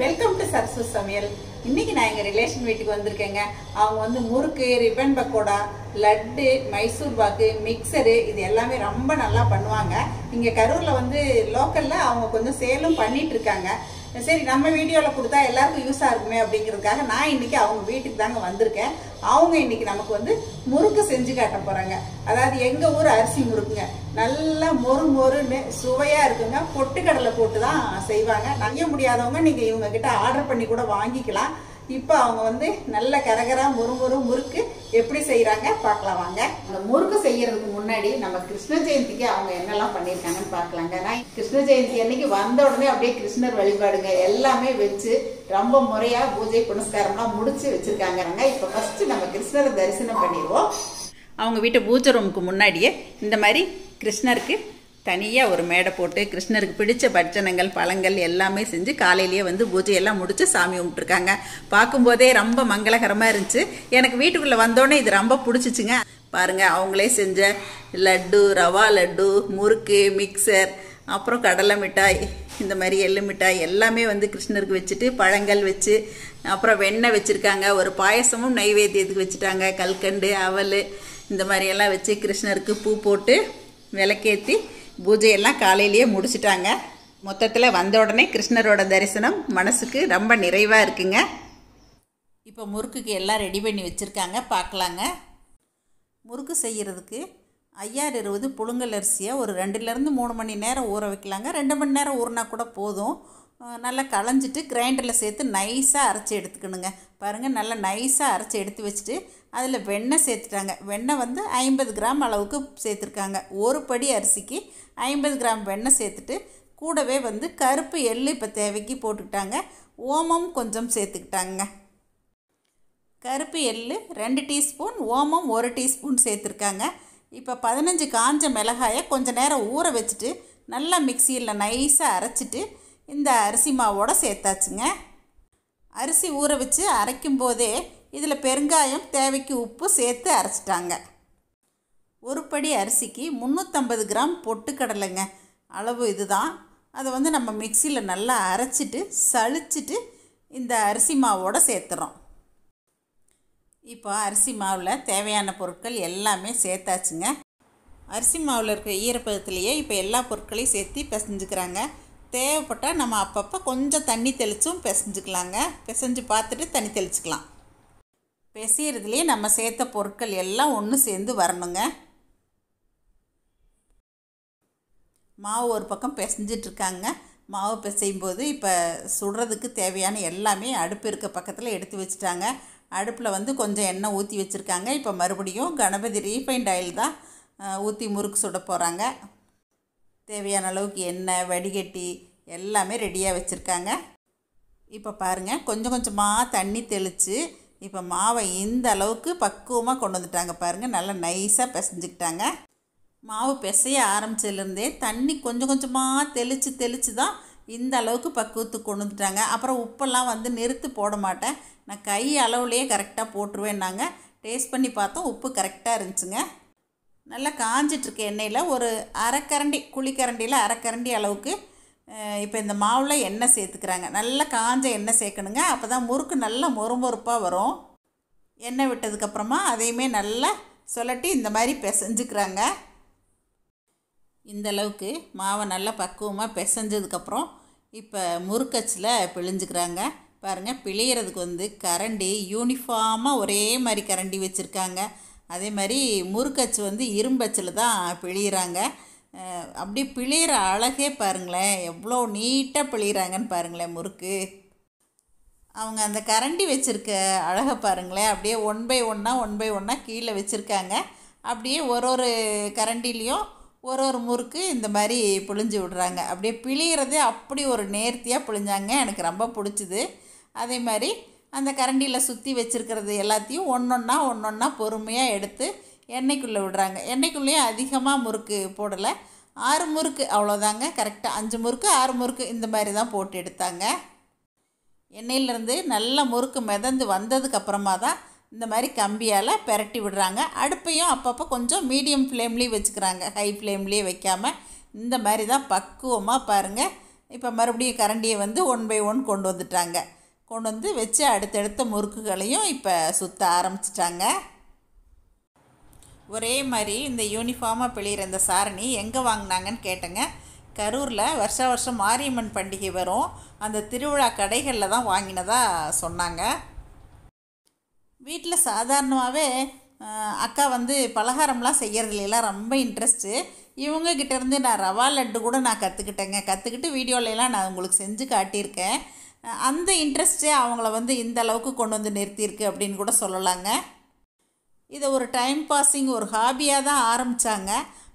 Welcome to Sarasu சமையல். இன்னைக்கு நான் எங்கள் ரிலேஷன் வீட்டுக்கு வந்திருக்கேங்க. அவங்க வந்து முறுக்கு, ரிப்பன் பக்கோடா, லட்டு, மைசூர் பாக்கு, மிக்சரு இது எல்லாமே ரொம்ப நல்லா பண்ணுவாங்க. இங்கே கரூரில் வந்து லோக்கலில் அவங்க கொஞ்சம் சேலும் பண்ணிட்டு இருக்காங்க. சரி, நம்ம வீடியோவில் கொடுத்தா எல்லாருக்கும் யூஸாக இருக்குமே அப்படிங்கிறதுக்காக நான் இன்னைக்கு அவங்க வீட்டுக்கு தாங்க வந்திருக்கேன். அவங்க இன்னைக்கு நமக்கு வந்து முறுக்கு செஞ்சு காட்ட போகிறாங்க. அதாவது எங்கள் ஊர் அரிசி முறுக்குங்க. நல்லா மொறு மொறுன்னு சுவையாக இருக்குங்க. பொட்டுக்கடலை போட்டு தான் செய்வாங்க. நம்ப முடியாதவங்க நீங்கள் இவங்க கிட்ட ஆர்டர் பண்ணி கூட வாங்கிக்கலாம். இப்போ அவங்க வந்து நல்ல கரகரா மொறு முறுக்கு எப்படி செய்யறாங்க பார்க்கலாம் வாங்க. அந்த முறுக்கு செய்யறதுக்கு முன்னாடி நம்ம கிருஷ்ண ஜெயந்திக்கு அவங்க என்னெல்லாம் பண்ணியிருக்காங்கன்னு பார்க்கலாங்க. நான் கிருஷ்ண ஜெயந்தி அன்னைக்கு வந்த உடனே அப்படியே கிருஷ்ணர் வழிபாடுங்க எல்லாமே வச்சு ரொம்ப முறையா பூஜை புனஸ்காரம்லாம் முடிச்சு வச்சிருக்காங்க. இப்போ ஃபர்ஸ்ட் நம்ம கிருஷ்ணரை தரிசனம் பண்ணிடுவோம். அவங்க வீட்டு பூஜை ரூமுக்கு முன்னாடியே இந்த மாதிரி கிருஷ்ணருக்கு தனியாக ஒரு மேடை போட்டு கிருஷ்ணருக்கு பிடிச்ச பட்சணங்கள், பழங்கள் எல்லாமே செஞ்சு காலையிலேயே வந்து பூஜையெல்லாம் முடித்து சாமி கும்பிட்டுருக்காங்க. பார்க்கும்போதே ரொம்ப மங்களகரமாக இருந்துச்சு. எனக்கு வீட்டுக்குள்ளே வந்தோடனே இது ரொம்ப பிடிச்சிச்சுங்க. பாருங்கள், அவங்களே செஞ்ச லட்டு, ரவா லட்டு, முறுக்கு, மிக்சர், அப்புறம் கடலை மிட்டாய், இந்த மாதிரி எள்ளு மிட்டாய் எல்லாமே வந்து கிருஷ்ணருக்கு வச்சுட்டு பழங்கள் வச்சு, அப்புறம் வெண்ணெய் வச்சுருக்காங்க. ஒரு பாயசமும் நைவேத்தியத்துக்கு வச்சுட்டாங்க. கல்கண்டு, அவல் இந்த மாதிரியெல்லாம் வச்சு கிருஷ்ணருக்கு பூ போட்டு விளக்கேற்றி பூஜையெல்லாம் காலையிலேயே முடிச்சிட்டாங்க. மொத்தத்தில் வந்த உடனே கிருஷ்ணரோட தரிசனம் மனசுக்கு ரொம்ப நிறைவாக இருக்குங்க. இப்போ முறுக்குக்கு எல்லாம் ரெடி பண்ணி வச்சுருக்காங்க, பார்க்கலாங்க. முறுக்கு செய்கிறதுக்கு 5020 புழுங்கல் அரிசியை ஒரு 2-3 மணி நேரம் ஊற வைக்கலாங்க. 2 மணி நேரம் ஊறினா கூட போதும். நல்லா களைஞ்சிட்டு கிரைண்டரில் சேர்த்து நைஸாக அரைச்சி எடுத்துக்கணுங்க. பாருங்கள், நல்லா நைஸாக அரைச்சி எடுத்து வச்சுட்டு அதில் வெண்ணெய் சேர்த்துட்டாங்க. வெண்ணெய் வந்து 50 கிராம் அளவுக்கு சேர்த்துருக்காங்க. ஒரு படி அரிசிக்கு 50 கிராம் வெண்ணெய் சேர்த்துட்டு கூடவே வந்து கருப்பு எள்ளு இப்போ தேவைக்கு போட்டுக்கிட்டாங்க. ஓமம் கொஞ்சம் சேர்த்துக்கிட்டாங்க. கருப்பு எள்ளு 2 டீஸ்பூன், ஓமம் 1 டீஸ்பூன் சேர்த்துருக்காங்க. இப்போ 15 காஞ்ச மிளகாயை கொஞ்சம் நேரம் ஊற வச்சுட்டு நல்லா மிக்சியில் நைஸாக அரைச்சிட்டு இந்த அரிசி மாவோடு சேர்த்தாச்சுங்க. அரிசி ஊற வச்சு அரைக்கும் போதே இதில் பெருங்காயம், தேவைக்கு உப்பு சேர்த்து அரைச்சிட்டாங்க. ஒரு படி அரிசிக்கு 350 கிராம் பொட்டுக்கடலைங்க அளவு இதுதான். அதை வந்து நம்ம மிக்சியில் நல்லா அரைச்சிட்டு சளிச்சிட்டு இந்த அரிசி மாவோடு சேர்த்துறோம். இப்போ அரிசி மாவில் தேவையான பொருட்கள் எல்லாமே சேர்த்தாச்சுங்க. அரிசி மாவில் இருக்கிற ஈரப்பதத்துலேயே இப்போ எல்லா பொருட்களையும் சேர்த்து பிசைஞ்சுக்கிறாங்க. தேவைப்பட்டால் நம்ம அப்பப்போ கொஞ்சம் தண்ணி தெளித்தும் பிசைஞ்சுக்கலாங்க. பிசைஞ்சு பார்த்துட்டு தண்ணி தெளிச்சுக்கலாம். பிசைகிறதுலேயே நம்ம சேர்த்த பொருட்கள் எல்லாம் ஒன்று சேர்ந்து வரணுங்க. மாவு ஒரு பக்கம் பிசைஞ்சிட்ருக்காங்க. மாவு பிசையும் போது இப்போ சுடுறதுக்கு தேவையான எல்லாமே அடுப்பு இருக்க பக்கத்தில் எடுத்து வச்சுட்டாங்க. அடுப்பில் வந்து கொஞ்சம் எண்ணெய் ஊற்றி வச்சுருக்காங்க. இப்போ மறுபடியும் கணபதி ரீஃபைண்ட் ஆயில் தான் ஊற்றி முறுக்கு சுட போகிறாங்க. தேவையான அளவுக்கு எண்ணெய், வடிகட்டி எல்லாமே ரெடியாக வச்சுருக்காங்க. இப்போ பாருங்கள், கொஞ்சம் கொஞ்சமாக தண்ணி தெளித்து இப்போ மாவை இந்த அளவுக்கு பக்குவமாக கொண்டு வந்துட்டாங்க. பாருங்கள், நல்லா நைஸாக பிசைஞ்சிக்கிட்டாங்க. மாவு பிசைய ஆரம்பிச்சதுலேருந்தே தண்ணி கொஞ்சம் கொஞ்சமாக தெளித்து தான் இந்த அளவுக்கு பக்குவத்துக்கு கொண்டு வந்துட்டாங்க. அப்புறம் உப்பெல்லாம் வந்து நிறுத்து போட மாட்டேன், நான் கை அளவுலேயே கரெக்டாக போட்டுருவேன்னாங்க. டேஸ்ட் பண்ணி பார்த்தோம், உப்பு கரெக்டாக இருந்துச்சுங்க. நல்லா காஞ்சிட்ருக்க எண்ணெயில் ஒரு அரைக்கரண்டி, குழிக்கரண்டியில் அரைக்கரண்டி அளவுக்கு இப்போ இந்த மாவில் எண்ணெய் சேர்த்துக்கிறாங்க. நல்லா காஞ்ச எண்ணெய் சேர்க்கணுங்க. அப்போ தான் முறுக்கு நல்லா மொறுமொறுப்பாக வரும். எண்ணெய் விட்டதுக்கப்புறமா அதையுமே நல்லா சொல்லட்டி இந்த மாதிரி பிசைஞ்சுக்கிறாங்க. இந்த அளவுக்கு மாவை நல்லா பக்குவமாக பிசைஞ்சதுக்கப்புறம் இப்போ முறுக்கச்சில் பிழிஞ்சுக்கிறாங்க. பாருங்கள், பிழியறதுக்கு வந்து கரண்டி யூனிஃபார்மாக ஒரே மாதிரி கரண்டி வச்சுருக்காங்க. அதே மாதிரி முறுக்கச்சு வந்து இரும்பச்சில் தான் பிழியிறாங்க. அப்படி பிழியிற அழகே பாருங்களேன், எவ்வளோ நீட்டாக பிழியிறாங்கன்னு பாருங்களேன் முறுக்கு. அவங்க அந்த கரண்டி வச்சுருக்க அழகை பாருங்களேன், அப்படியே 1 பை 1 கீழே வச்சுருக்காங்க. அப்படியே ஒரு கரண்டிலையும் ஒரு முறுக்கு இந்த மாதிரி பிழிஞ்சு விடுறாங்க. அப்படியே பிழியிறதே அப்படி ஒரு நேர்த்தியாக பிழிஞ்சாங்க. எனக்கு ரொம்ப பிடிச்சிது. அதே மாதிரி அந்த கரண்டியில் சுற்றி வச்சுருக்கிறது எல்லாத்தையும் ஒன்றொன்னா பொறுமையாக எடுத்து எண்ணெய்க்குள்ளே விடுறாங்க. எண்ணெய்க்குள்ளேயும் அதிகமாக முறுக்கு போடலை, 6 முறுக்கு அவ்வளோதாங்க. கரெக்டாக 5 முறுக்கு 6 முறுக்கு இந்த மாதிரி தான் போட்டு எடுத்தாங்க. எண்ணெயிலேருந்து நல்ல முறுக்கு மிதந்து வந்ததுக்கப்புறமா தான் இந்த மாதிரி கம்பியால் பெரட்டி விடுறாங்க. அடுப்பையும் அப்பப்போ கொஞ்சம் மீடியம் ஃப்ளேம்லேயே வச்சுக்கிறாங்க, ஹை ஃப்ளேம்லேயே வைக்காமல். இந்த மாதிரி தான் பக்குவமாக பாருங்கள் இப்போ மறுபடியும் கரண்டியை வந்து 1 by 1 கொண்டு வந்துட்டாங்க. கொண்டு வந்து வச்சு அடுத்தடுத்த முறுக்குகளையும் இப்போ சுற்ற ஆரம்பிச்சிட்டாங்க. ஒரே மாதிரி இந்த யூனிஃபார்மாக பிழிகிற இந்த சாரணி எங்கே வாங்கினாங்கன்னு கேட்டேங்க. கரூரில் வருஷம் மாரியம்மன் பண்டிகை வரும், அந்த திருவிழா கடைகளில் தான் வாங்கினதாக சொன்னாங்க. வீட்டில் சாதாரணமாகவே அக்கா வந்து பலகாரம்லாம் செய்கிறதுலாம் ரொம்ப இன்ட்ரெஸ்ட்டு. இவங்ககிட்டேருந்து நான் ரவா லட்டு கூட நான் கற்றுக்கிட்டு வீடியோலலாம் நான் உங்களுக்கு செஞ்சு காட்டியிருக்கேன். அந்த இன்ட்ரெஸ்ட்டே அவங்கள வந்து இந்த அளவுக்கு கொண்டு வந்து நிறுத்தியிருக்கு அப்படின்னு கூட சொல்லலாங்க. இதை ஒரு டைம் பாஸிங், ஒரு ஹாபியாக தான் ஆரம்பித்தாங்க.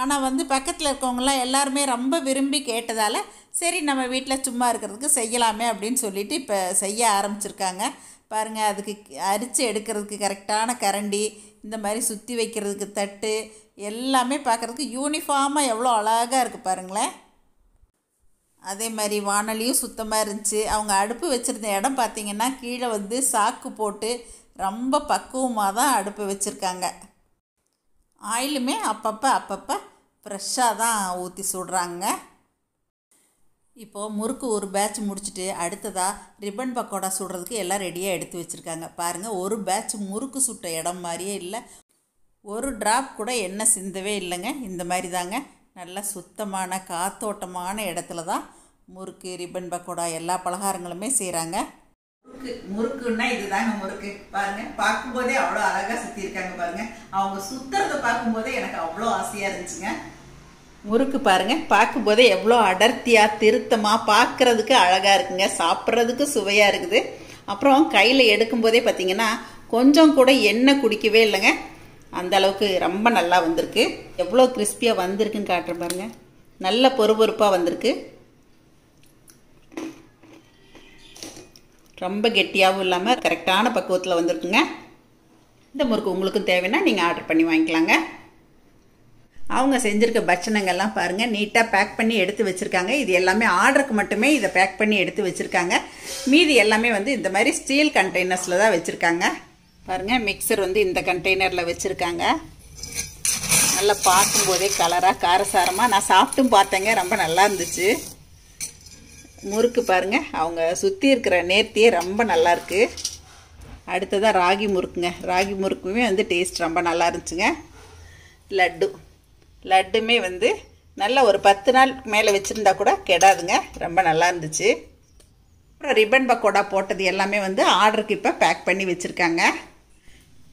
ஆனால் வந்து பக்கத்தில் இருக்கவங்களாம் எல்லாருமே ரொம்ப விரும்பி கேட்டதால் சரி நம்ம வீட்டில் சும்மா இருக்கிறதுக்கு செய்யலாமே அப்படின்னு சொல்லிவிட்டு இப்போ செய்ய ஆரம்பிச்சிருக்காங்க. பாருங்கள், அதுக்கு அரிச்சு எடுக்கிறதுக்கு கரெக்டான கரண்டி, இந்த மாதிரி சுற்றி வைக்கிறதுக்கு தட்டு எல்லாமே பார்க்குறதுக்கு யூனிஃபார்மாக எவ்வளோ அழகாக இருக்குது பாருங்களேன். அதே மாதிரி வானலியும் சுத்தமாக இருந்துச்சு. அவங்க அடுப்பு வச்சுருந்த இடம் பார்த்திங்கன்னா கீழே வந்து சாக்கு போட்டு ரொம்ப பக்குவமாக தான் அடுப்பு வச்சுருக்காங்க. ஆயிலுமே அப்பப்போ ஃப்ரெஷ்ஷாக தான் ஊற்றி சுடுறாங்க. இப்போது முறுக்கு ஒரு பேட்ச் முடிச்சுட்டு அடுத்ததாக ரிப்பன் பக்கோடா சுடுறதுக்கு எல்லாம் ரெடியாக எடுத்து வச்சுருக்காங்க. பாருங்கள், ஒரு பேட்ச் முறுக்கு சுட்ட இடம் மாதிரியே இல்லை, ஒரு ட்ராப் கூட எண்ணெய் சிந்தவே இல்லைங்க. இந்த மாதிரி தாங்க நல்லா சுத்தமான காத்தோட்டமான இடத்துல தான் முறுக்கு, ரிப்பன் பக்கோடா எல்லா பலகாரங்களுமே செய்கிறாங்க. முறுக்குன்னா இதுதாங்க முறுக்கு. பாருங்க, பார்க்கும்போதே அவ்வளோ அழகா சுத்தி இருக்காங்க. பாருங்க, அவங்க சுத்துறத பார்க்கும்போதே எனக்கு அவ்வளோ ஆசையா இருந்துச்சுங்க. முறுக்கு பாருங்க, பார்க்கும்போதே எவ்வளோ அடர்த்தியா திருத்தமா பார்க்கறதுக்கு அழகா இருக்குங்க. சாப்பிட்றதுக்கு சுவையா இருக்குது. அப்புறம் கையில எடுக்கும் போதே பார்த்தீங்கன்னா கொஞ்சம் கூட எண்ணெய் குடிக்கவே இல்லைங்க. அந்த அளவுக்கு ரொம்ப நல்லா வந்திருக்கு. எவ்வளோ கிறிஸ்பியா வந்திருக்குன்னு காட்டுறேன் பாருங்க. நல்ல பொறுப்பொறுப்பாக வந்திருக்கு. ரொம்ப கெட்டியாகவும் இல்லாமல் கரெக்டான பக்குவத்தில் வந்திருக்குங்க. இந்த முறுக்கு உங்களுக்கும் தேவைன்னா நீங்கள் ஆர்டர் பண்ணி வாங்கிக்கலாங்க. அவங்க செஞ்சுருக்க பட்சணங்கள்லாம் பாருங்கள், நீட்டாக பேக் பண்ணி எடுத்து வச்சுருக்காங்க. இது எல்லாமே ஆர்டருக்கு மட்டுமே இதை பேக் பண்ணி எடுத்து வச்சுருக்காங்க. மீதி எல்லாமே வந்து இந்த மாதிரி ஸ்டீல் கண்டெய்னர்ஸில் தான் வச்சுருக்காங்க. பாருங்கள், மிக்சர் வந்து இந்த கண்டெய்னரில் வச்சுருக்காங்க. நல்லா பார்க்கும்போதே கலராக காரசாரமாக நான் சாப்பிட்டும் பார்த்தேங்க, ரொம்ப நல்லா இருந்துச்சு. முறுக்கு பாருங்கள், அவங்க சுற்றி இருக்கிற நேர்த்தியே ரொம்ப நல்லா இருக்குது. அடுத்ததாக ராகி முறுக்குங்க. ராகி முறுக்குமே வந்து டேஸ்ட் ரொம்ப நல்லா இருந்துச்சுங்க. லட்டுமே வந்து நல்லா ஒரு 10 நாள் மேலே வச்சுருந்தா கூட கெடாதுங்க, ரொம்ப நல்லா இருந்துச்சு. அப்புறம் ரிப்பன் பக்கோடா போட்டது எல்லாமே வந்து ஆர்டருக்கு இப்போ பேக் பண்ணி வச்சுருக்காங்க.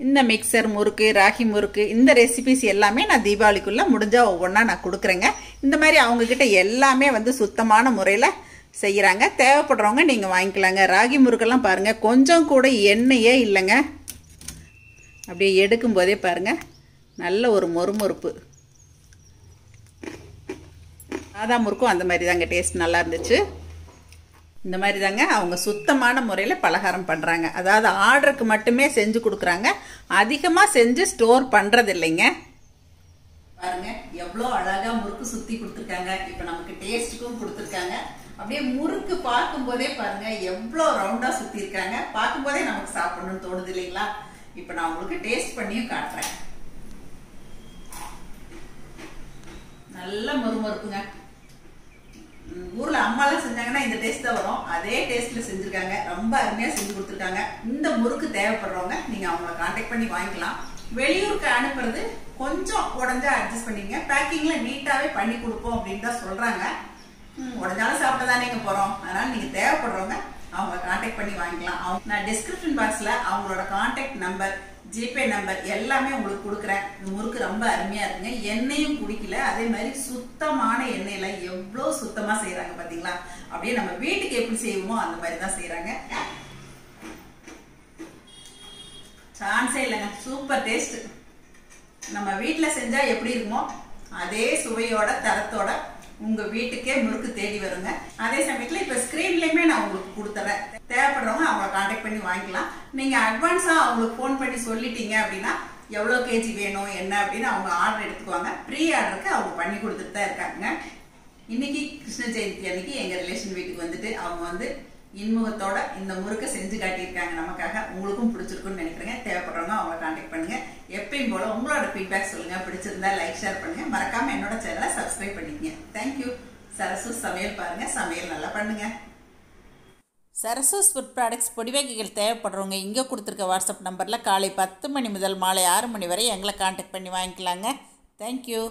இந்த மிக்சர் முறுக்கு, ராகி முறுக்கு, இந்த ரெசிபிஸ் எல்லாமே நான் தீபாவளிக்குள்ளே முடிஞ்சால் ஒவ்வொன்றா நான் கொடுக்குறேங்க. இந்த மாதிரி அவங்கக்கிட்ட எல்லாமே வந்து சுத்தமான முறையில் செய்கிறாங்க. தேவைப்படுறவங்க நீங்கள் வாங்கிக்கலாங்க. ராகி முறுக்கெல்லாம் பாருங்கள், கொஞ்சம் கூட எண்ணெயே இல்லைங்க. அப்படியே எடுக்கும் போதே பாருங்கள் நல்ல ஒரு மொறுமொறுப்பு. சாதா முறுக்கும் அந்த மாதிரி தாங்க டேஸ்ட் நல்லா இருந்துச்சு. இந்த மாதிரி தாங்க அவங்க சுத்தமான முறையில் பலகாரம் பண்ணுறாங்க. அதாவது ஆர்டருக்கு மட்டுமே செஞ்சு கொடுக்குறாங்க, அதிகமாக செஞ்சு ஸ்டோர் பண்ணுறது இல்லைங்க. பாருங்க, எவ்வளோ அழகாக முறுக்கு சுற்றி கொடுத்துருக்காங்க. இப்போ நமக்கு டேஸ்ட்டுக்கும் கொடுத்துருக்காங்க. அப்படியே முறுக்கு பார்க்கும் போதே பாருங்க எவ்வளோ ரவுண்டா சுத்தி இருக்காங்க. பார்க்கும் போதே நமக்கு சாப்பிடணும்னு தோணுது இல்லைங்களா? இப்போ நான் உங்களுக்கு டேஸ்ட் பண்ணியும் காட்டுறேன். நல்ல மொறுமொறுப்புங்க. ஊர்ல அம்மாலாம் செஞ்சாங்கன்னா இந்த டேஸ்ட் தான் வரும். அதே டேஸ்ட்ல செஞ்சிருக்காங்க. ரொம்ப அருமையா செஞ்சு கொடுத்துருக்காங்க. இந்த முறுக்கு தேவைப்படுறவங்க நீங்க அவங்கள கான்டாக்ட் பண்ணி வாங்கிக்கலாம். வெளியூருக்கு அனுப்புறது கொஞ்சம் உடஞ்சா அட்ஜஸ்ட் பண்ணிங்க. பேக்கிங்ல நீட்டாவே பண்ணி கொடுப்போம் அப்படின்னு தான் சொல்றாங்க. உடஞ்சாலும் சாப்பிட்டதானேங்க போறோம். அதனால நீங்க தேவைப்படுறவங்க அவங்க கான்டாக்ட் பண்ணி வாங்கிக்கலாம். நான் டிஸ்கிரிப்ஷன் பாக்ஸ்ல அவங்களோட கான்டாக்ட் நம்பர், ஜிபே நம்பர் எல்லாமே உங்களுக்கு கொடுக்குறேன். இந்த முறுக்கு ரொம்ப அருமையா இருக்குங்க. எண்ணெயும் குடிக்கல, அதே மாதிரி சுத்தமான எண்ணெயில எவ்வளவு சுத்தமா செய்யறாங்க பாத்தீங்களா? அப்படியே நம்ம வீட்டுக்கு எப்படி செய்வோமோ அந்த மாதிரி தான் செய்யறாங்க. சான்ஸே இல்லைங்க, சூப்பர் டேஸ்ட். நம்ம வீட்டுல செஞ்சா எப்படி இருக்குமோ அதே சுவையோட தரத்தோட உங்க வீட்டுக்கே முறுக்கு தேடி வருங்க. அதே சமயத்துல இப்ப ஸ்கிரீன்லயுமே நான் உங்களுக்கு கொடுத்துறேன். தேவைப்படுறவங்க அவங்களை கான்டாக்ட் பண்ணி வாங்கிக்கலாம். நீங்க அட்வான்ஸா அவங்களுக்கு போன் பண்ணி சொல்லிட்டீங்க அப்படின்னா எவ்வளவு கேஜி வேணும் என்ன அப்படின்னு அவங்க ஆர்டர் எடுத்துக்குவாங்க. ப்ரீ ஆர்டருக்கு அவங்க பண்ணி கொடுத்துட்டு தான் இருக்காங்க. இன்னைக்கு கிருஷ்ண ஜெயந்தி அன்னைக்கு எங்க ரிலேஷன் வீட்டுக்கு வந்துட்டு அவங்க வந்து இன்முகத்தோட இந்த முறுக்கை செஞ்சு காட்டியிருக்காங்க நமக்காக. உங்களுக்கும் பிடிச்சிருக்குன்னு நினைக்கிறேங்க. தேவைப்படுறவங்க அவங்களை கான்டாக்ட் பண்ணுங்க. எப்பயும் போல உங்களோட ஃபீட்பேக் சொல்லுங்க. பிடிச்சிருந்தா லைக், ஷேர் பண்ணுங்க. மறக்காம என்னோட சேனலை சப்ஸ்கிரைப் பண்ணிக்கங்க. தேங்க்யூ. சரசூஸ் சமையல் பாருங்கள், சமையல் நல்லா பண்ணுங்கள். சரசூஸ் ஃபுட் ப்ராடக்ட்ஸ் பொடி வகைகள் தேவைப்படுறவங்க இங்கே கொடுத்துருக்க வாட்ஸ்அப் நம்பரில் காலை 10 மணி முதல் மாலை 6 மணி வரை எங்களை காண்டாக்ட் பண்ணி வாங்கிக்கலாங்க. தேங்க்யூ.